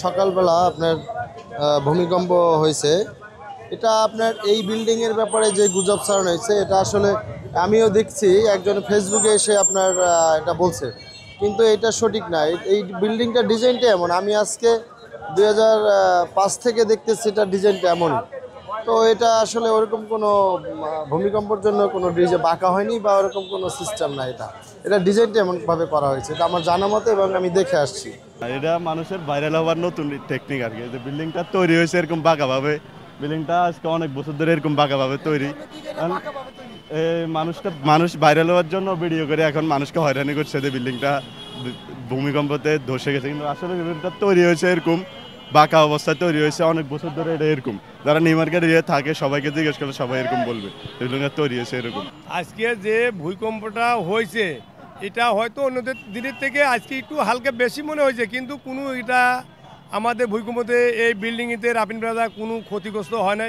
সকালবেলা আপনার ভূমিকম্প হয়েছে। এটা আপনার এই বিল্ডিংয়ের ব্যাপারে যে গুজব ছড়ানো হয়েছে এটা আসলে আমিও দেখছি, একজন ফেসবুকে এসে আপনার এটা বলছে, কিন্তু এটা সঠিক না। এই বিল্ডিংটা ডিজাইনটা এমন, আমি আজকে 2005 থেকে দেখতেছি এটা ডিজাইনটা এমন। তো এটা আসলে ওরকম কোনো ভূমিকম্পের জন্য কোনো ডিজাইন বাঁকা হয়নি বা ওরকম কোনো সিস্টেম না। এটা ডিজাইনটা এমনভাবে করা হয়েছে, এটা আমার জানা মতে এবং আমি দেখে আসছি। এটা মানুষের ভাইরাল হওয়ার নতুন টেকনিক আর কি। যে বিল্ডিংটা তৈরি হয়েছে এরকম বাঁকাভাবে, বিল্ডিংটা আজকে অনেক বছর ধরে এরকম বাঁকাভাবে তৈরি। মানুষ ভাইরাল হওয়ার জন্য ভিডিও করে এখন মানুষকে হয়রানি করছে যে বিল্ডিংটা ভূমিকম্পতে ধসে গেছে, কিন্তু আসলে বিল্ডিংটা তৈরি হয়েছে এরকম বাঁকা অবস্থায় তৈরি হয়েছে অনেক বছর ধরে। এটা এরকম যারা নিউ মার্কেট এরিয়া থাকে সবাইকে জিজ্ঞেস করলে সবাই এরকম বলবে বিল্ডিংটা তৈরি হয়েছে এরকম। আজকে যে ভূমিকম্পটা হয়েছে এটা হয়তো অন্যদের দিনের থেকে আজকে একটু হালকা বেশি মনে হয়েছে, কিন্তু এটা আমাদের ভূমিকম্পতে এই বিল্ডিংতে রাপিন প্লাজা কোনো ক্ষতিগ্রস্ত হয় না।